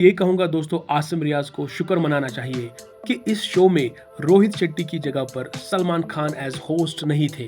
ये कहूंगा दोस्तों, आसिम रियाज को शुक्र मनाना चाहिए कि इस शो में रोहित शेट्टी की जगह पर सलमान खान एज होस्ट नहीं थे।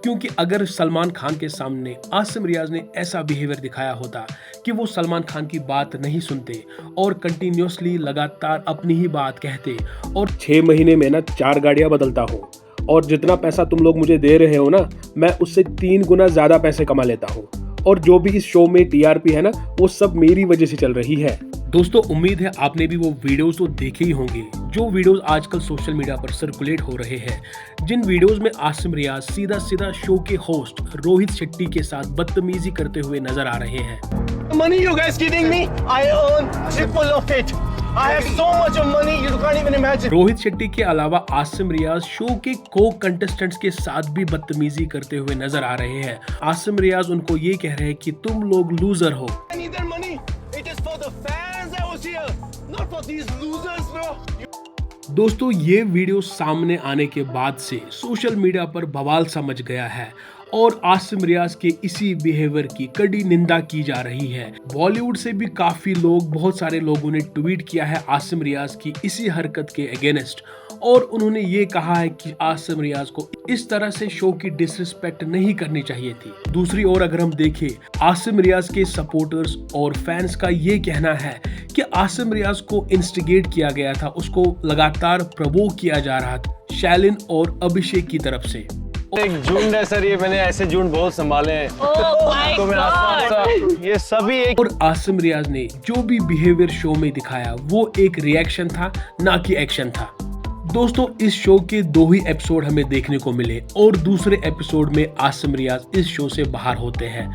क्योंकि अगर सलमान खान के सामने आसिम रियाज ने ऐसा बिहेवियर दिखाया होता कि वो सलमान खान की बात नहीं सुनते और कंटिन्यूसली लगातार अपनी ही बात कहते और 6 महीने में ना 4 गाड़ियां बदलता हूँ और जितना पैसा तुम लोग मुझे दे रहे हो ना, मैं उससे 3 गुना ज्यादा पैसे कमा लेता हूँ और जो भी इस शो में टीआरपी है ना, वो सब मेरी वजह से चल रही है। दोस्तों, उम्मीद है आपने भी वो वीडियोस तो देखे ही होंगे जो वीडियोस आजकल सोशल मीडिया पर सर्कुलेट हो रहे हैं, जिन वीडियोस में आसिम रियाज सीधा सीधा शो के होस्ट रोहित शेट्टी के साथ बदतमीजी करते हुए नजर आ रहे हैं। Money, you guys kidding me? I earn triple of it. I have so much of money you can't even imagine. Rohit Shetty के अलावा आसिम रियाज शो के को कंटेस्टेंट्स के साथ भी बदतमीजी करते हुए नजर आ रहे हैं। आसिम रियाज उनको ये कह रहे हैं कि तुम लोग लूजर हो। I need their money. It is for the fans that was here, not for these losers, bro. दोस्तों, ये वीडियो सामने आने के बाद से सोशल मीडिया पर बवाल सा मच गया है और आसिम रियाज के इसी बिहेवियर की कड़ी निंदा की जा रही है। बॉलीवुड से भी काफी लोग, बहुत सारे लोगों ने ट्वीट किया है आसिम रियाज की इसी हरकत के अगेंस्ट और उन्होंने ये कहा है कि आसिम रियाज को इस तरह से शो की डिसरिस्पेक्ट नहीं करनी चाहिए थी। दूसरी ओर अगर हम देखें, आसिम रियाज के सपोर्टर्स और फैंस का ये कहना है कि आसिम रियाज को इंस्टिगेट किया गया था, उसको लगातार प्रवोक किया जा रहा था शैलिन और अभिषेक की तरफ से। एक झुंड है सर, ये मैंने ऐसे झुंड बहुत संभाले हैं। तो मेरा आसपास ये सभी एक और आसिम रियाज ने जो भी बिहेवियर शो में दिखाया वो एक रिएक्शन था, ना कि एक्शन था। दोस्तों, इस शो के 2 ही एपिसोड हमें देखने को मिले और दूसरे एपिसोड में आसिम रियाज इस शो से बाहर होते हैं।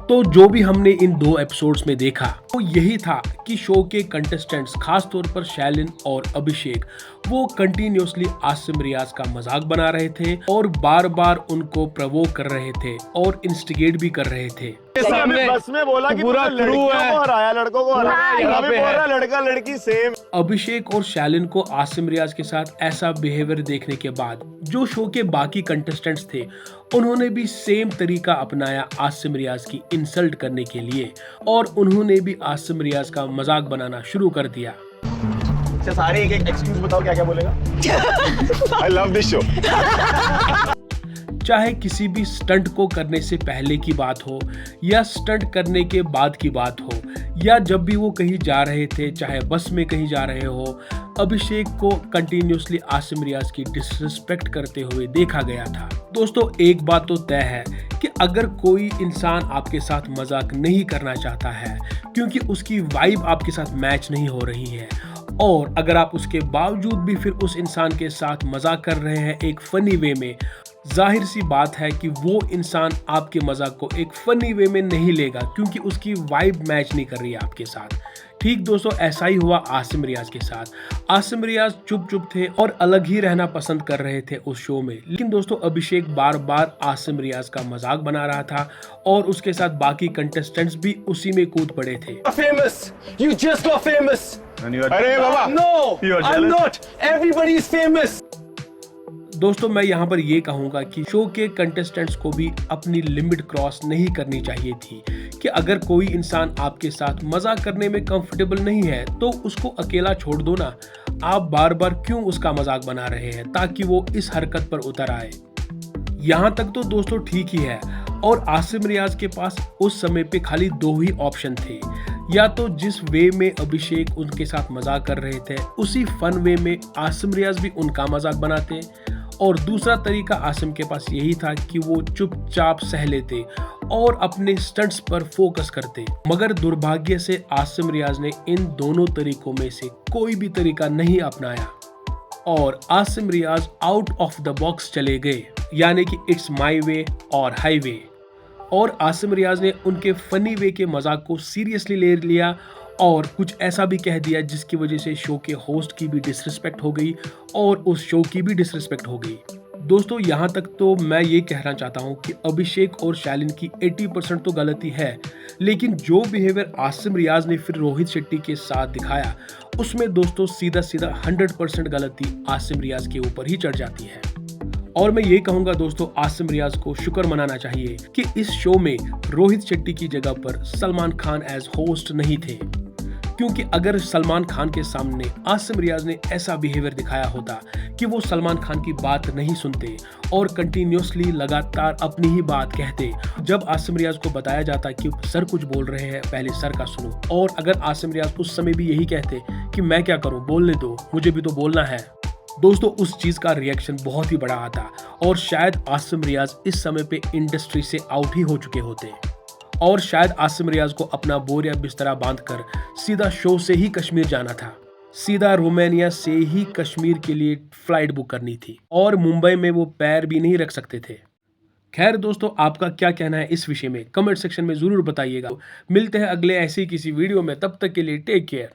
तो जो भी हमने इन 2 एपिसोड्स में देखा वो यही था कि शो के कंटेस्टेंट्स, खास तौर पर शैलिन और अभिषेक, वो कंटिन्यूसली आसिम रियाज का मजाक बना रहे थे और बार बार उनको प्रवोक कर रहे थे और इंस्टिगेट भी कर रहे थे। सामने बस में बोला कि पूरा क्रू है, हराया, लड़कों को हराया, यहाँ पे बोल रहा लड़का लड़की सेम। अभिषेक और शैलिन को आसिम रियाज के साथ ऐसा बिहेवियर देखने के बाद जो शो के बाकी कंटेस्टेंट्स थे, उन्होंने भी सेम तरीका अपनाया आसिम रियाज की इंसल्ट करने के लिए और उन्होंने भी आसिम रियाज का मजाक बनाना शुरू कर दिया। अच्छा, सारे एक एक एक्सक्यूज बताओ, क्या क्या बोलेगा। I love this show. चाहे किसी भी स्टंट को करने से पहले की बात हो या स्टंट करने के बाद की बात हो या जब भी वो कहीं जा रहे थे, चाहे बस में कहीं जा रहे हो, अभिषेक को कंटिन्यूसली आसिम रियाज की डिसरिस्पेक्ट करते हुए देखा गया था। दोस्तों, एक बात तो तय है कि अगर कोई इंसान आपके साथ मजाक नहीं करना चाहता है क्योंकि उसकी वाइब आपके साथ मैच नहीं हो रही है और अगर आप उसके बावजूद भी फिर उस इंसान के साथ मजाक कर रहे हैं एक फनी वे में, जाहिर सी बात है कि वो इंसान आपके मजाक को एक फनी वे में नहीं लेगा क्योंकि उसकी वाइब मैच नहीं कर रही है आपके साथ। ठीक दोस्तों, ऐसा ही हुआ आसिम रियाज के साथ। आसिम रियाज चुप चुप थे और अलग ही रहना पसंद कर रहे थे उस शो में, लेकिन दोस्तों अभिषेक बार बार आसिम रियाज का मजाक बना रहा था और उसके साथ बाकी कंटेस्टेंट्स भी उसी में कूद पड़े थे। famous. You just got famous. अरे बाबा, No, You are I'm jealous? not. Everybody is famous. दोस्तों, मैं यहाँ पर ये कहूँगा कि शो के कंटेस्टेंट्स को भी अपनी लिमिट क्रॉस नहीं करनी चाहिए थी कि अगर कोई इंसान आपके साथ मजाक करने में कंफर्टेबल नहीं है तो उसको अकेला छोड़ दो ना। आप बार बार क्यों उसका मजाक बना रहे हैं ताकि वो इस हरकत पर उतर आए। यहाँ तक तो दोस्तों ठीक ही है और आसिम रियाज के पास उस समय पे खाली 2 ही ऑप्शन थे, या तो जिस वे में अभिषेक उनके साथ मजाक कर रहे थे उसी फन वे में आसिम रियाज भी उनका मजाक बनाते और दूसरा तरीका आसिम के पास यही था कि वो चुपचाप सह लेते और अपने स्टंट्स पर फोकस करते। मगर दुर्भाग्य से आसिम रियाज ने इन दोनों तरीकों में से कोई भी तरीका नहीं अपनाया और आसिम रियाज आउट ऑफ द बॉक्स चले गए, यानी कि इट्स माई वे और हाईवे। और आसिम रियाज ने उनके फनी वे के मजाक को सीरियसली ले लिया और कुछ ऐसा भी कह दिया जिसकी वजह से शो के होस्ट की भी डिसरिस्पेक्ट हो गई और उस शो की भी डिसरिस्पेक्ट हो गई। दोस्तों, यहाँ तक तो मैं ये कहना चाहता हूँ कि अभिषेक और शैलिन की 80% तो गलती है, लेकिन जो बिहेवियर आसिम रियाज ने फिर रोहित शेट्टी के साथ दिखाया उसमें दोस्तों सीधा सीधा 100% गलती आसिम रियाज के ऊपर ही चढ़ जाती है। और मैं ये कहूंगा दोस्तों, आसिम रियाज को शुक्र मनाना चाहिए कि इस शो में रोहित शेट्टी की जगह पर सलमान खान एज होस्ट नहीं थे। क्योंकि अगर सलमान खान के सामने आसिम रियाज ने ऐसा बिहेवियर दिखाया होता कि वो सलमान खान की बात नहीं सुनते और कंटिन्यूसली लगातार अपनी ही बात कहते, जब आसिम रियाज को बताया जाता कि सर कुछ बोल रहे हैं पहले सर का सुनो, और अगर आसिम रियाज उस समय भी यही कहते कि मैं क्या करूं, बोलने दो, मुझे भी तो बोलना है, दोस्तों उस चीज का रिएक्शन बहुत ही बड़ा आता और शायद आसिम रियाज इस समय पे इंडस्ट्री से आउट ही हो चुके होते और शायद आसिम रियाज को अपना बोरिया बिस्तरा बांधकर सीधा शो से ही कश्मीर जाना था, सीधा रोमानिया से ही कश्मीर के लिए फ्लाइट बुक करनी थी और मुंबई में वो पैर भी नहीं रख सकते थे। खैर दोस्तों, आपका क्या कहना है इस विषय में कमेंट सेक्शन में जरूर बताइएगा। मिलते हैं अगले ऐसे ही किसी वीडियो में, तब तक के लिए टेक केयर।